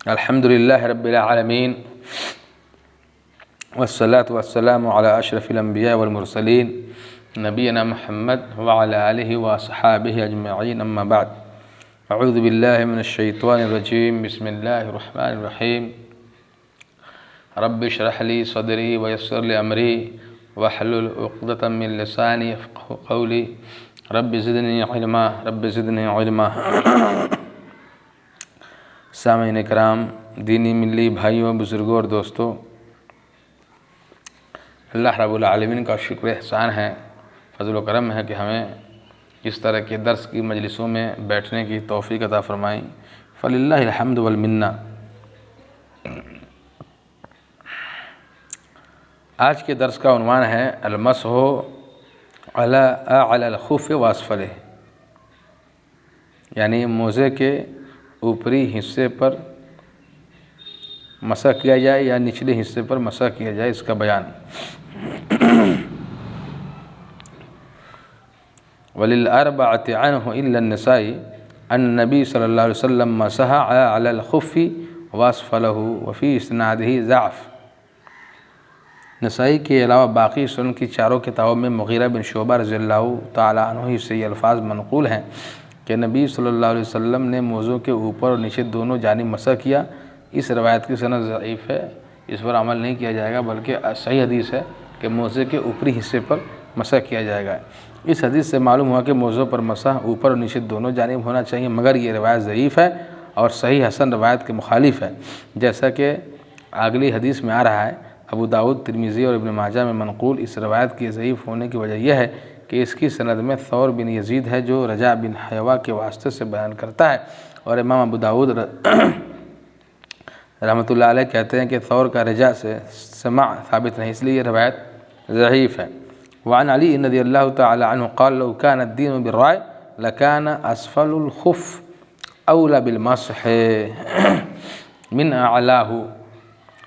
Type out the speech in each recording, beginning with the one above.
الحمد لله رب العالمين والصلاة والسلام على أشرف الأنبياء والمرسلين نبينا محمد وعلى آله وصحابه أجمعين أما بعد أعوذ بالله من الشيطان الرجيم بسم الله الرحمن الرحيم رب اشرح لي صدري ويسر لي أمري واحلل عقدة من لساني يفقهوا قولي رب زدني علما سامعین اکرام، دینی ملی بھائیوں، بزرگوں اور دوستوں، اللہ رب العالمین کا شکر احسان ہے، فضل و کرم ہے کہ ہمیں اس طرح کے درس کی مجلسوں میں بیٹھنے کی توفیق عطا فرمائیں۔ فللہ الحمد والمنہ۔ آج کے درس کا عنوان ہے المسح علی اعلی الخف واسفلہ، یعنی موزے کے اوپری حصے پر مسح کیا جائے یا نچلے حصے پر مسح کیا جائے، اس کا بیان۔ وَلِلْأَرْبَعَةِ عَنْهُ إِلَّا النِّسَاءِ النبی صلی اللہ علیہ وسلم مسح علی الخف واسفلہ وفی اسنادہ ضعف۔ نسائی کے علاوہ باقی سنن کی چاروں کتابوں میں مغیرہ بن شعبہ رضی اللہ تعالیٰ عنہ سے یہ الفاظ منقول ہیں کہ نبی صلی اللہ علیہ وسلم نے موزوں کے اوپر اور نیچے دونوں جانب مسح کیا۔ اس روایت کی سند ضعیف ہے، اس پر عمل نہیں کیا جائے گا، بلکہ صحیح حدیث ہے کہ موزے کے اوپری حصے پر مسح کیا جائے گا۔ اس حدیث سے معلوم ہوا کہ موزوں پر مسح اوپر اور نیچے دونوں جانب ہونا چاہیے، مگر یہ روایت ضعیف ہے اور صحیح حسن روایت کے مخالف ہے، جیسا کہ اگلی حدیث میں آ رہا ہے۔ ابو داؤد، ترمذی اور ابن ماجہ میں منقول اس روایت کے ضعیف ہونے کی وجہ یہ ہے کہ اس کی سند میں ثور بن یزید ہے جو رجاء بن حیوہ کے واسطے سے بیان کرتا ہے، اور امام ابو داؤد رحمۃ اللہ علیہ کہتے ہیں کہ ثور کا رجاء سے سماع ثابت نہیں، اس لیے یہ روایت ضعیف ہے۔ وعن علی رضی اللہ تعالی عنہ قال لو كان الدین بالرأی لكان اسفل الخف اولى بالمسح من اعلاہ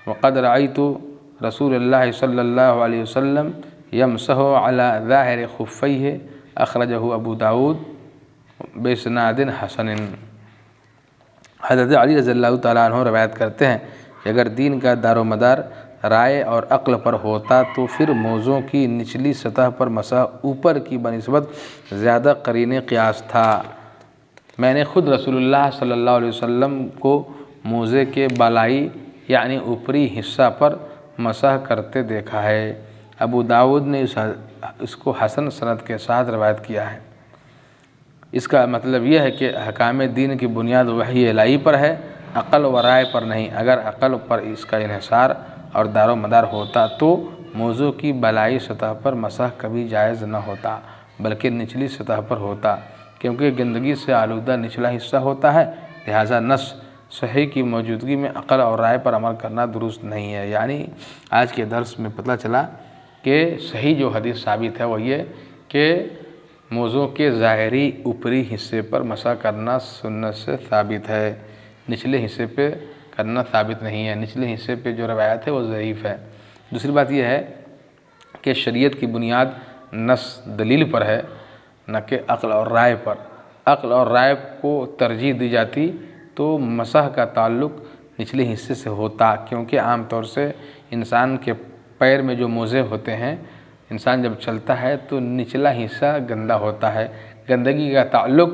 وقد رأیت رسول اللہ صلی اللہ علیہ وسلم یمسح علی ظاہر خفیہ اخرجہ ابو داؤد باسناد حسن۔ حضرت علی رضی اللہ تعالیٰ عنہ روایت کرتے ہیں کہ اگر دین کا دار و مدار رائے اور عقل پر ہوتا تو پھر موزوں کی نچلی سطح پر مسح اوپر کی بنسبت زیادہ قرین قیاس تھا۔ میں نے خود رسول اللہ صلی اللہ علیہ وسلم کو موزے کے بالائی یعنی اوپری حصہ پر مسح کرتے دیکھا ہے۔ ابو داؤد نے اس کو حسن سند کے ساتھ روایت کیا ہے۔ اس کا مطلب یہ ہے کہ احکام دین کی بنیاد وحی الہی پر ہے، عقل و رائے پر نہیں۔ اگر عقل پر اس کا انحصار اور دار و مدار ہوتا تو موضوع کی بالائی سطح پر مسح کبھی جائز نہ ہوتا، بلکہ نچلی سطح پر ہوتا، کیونکہ گندگی سے آلودہ نچلا حصہ ہوتا ہے، لہٰذا نص صحیح کی موجودگی میں عقل اور رائے پر عمل کرنا درست نہیں ہے۔ یعنی آج کے درس میں پتہ چلا کہ صحیح جو حدیث ثابت ہے وہ یہ کہ موضوع کے ظاہری اوپری حصے پر مسح کرنا سنت سے ثابت ہے، نچلے حصے پہ کرنا ثابت نہیں ہے۔ نچلے حصے پہ جو روایت ہے وہ ضعیف ہے۔ دوسری بات یہ ہے کہ شریعت کی بنیاد نص دلیل پر ہے، نہ کہ عقل اور رائے پر۔ عقل اور رائے کو ترجیح دی جاتی تو مسح کا تعلق نچلے حصے سے ہوتا، کیونکہ عام طور سے انسان کے پیر میں جو موزے ہوتے ہیں، انسان جب چلتا ہے تو نچلا حصہ گندا ہوتا ہے، گندگی کا تعلق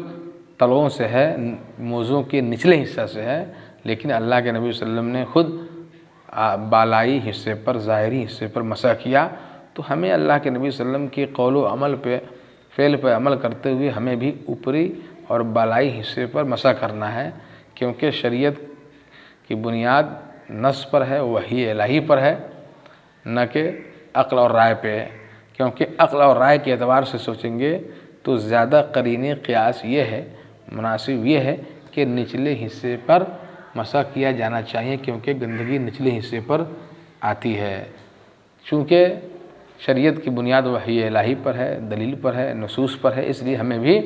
تلوؤں سے ہے، موزوں کے نچلے حصہ سے ہے، لیکن اللہ کے نبی صلی اللہ علیہ وسلم نے خود بالائی حصے پر، ظاہری حصے پر مسح کیا، تو ہمیں اللہ کے نبی صلی اللہ علیہ وسلم کی قول و عمل پہ، فعل پہ عمل کرتے ہوئے ہمیں بھی اوپری اور بالائی حصے پر مسح کرنا ہے، کیونکہ شریعت کی بنیاد نص پر ہے، وحی الہی پر ہے، نہ کہ عقل اور رائے پہ ہے۔ کیونکہ عقل اور رائے کے اعتبار سے سوچیں گے تو زیادہ قرین قیاس یہ ہے، مناسب یہ ہے کہ نچلے حصے پر مسح کیا جانا چاہیے، کیونکہ گندگی نچلے حصے پر آتی ہے۔ چونکہ شریعت کی بنیاد وحی الہی پر ہے، دلیل پر ہے، نصوص پر ہے، اس لیے ہمیں بھی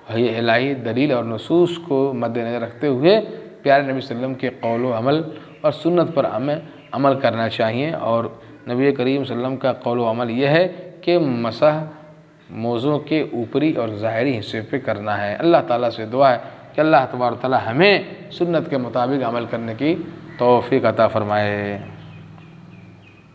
وحی الہی، دلیل اور نصوص کو مد نظر رکھتے ہوئے پیارے نبی صلی اللہ علیہ وسلم کے قول و عمل اور سنت پر ہمیں عمل کرنا چاہیے، اور نبی کریم صلی اللہ علیہ وسلم کا قول و عمل یہ ہے کہ مسح موضوع کے اوپری اور ظاہری حصے پہ کرنا ہے۔ اللہ تعالیٰ سے دعا ہے کہ کہ اللہ تبارک و تعالی ہمیں سنت کے مطابق عمل کرنے کی توفیق عطا فرمائے۔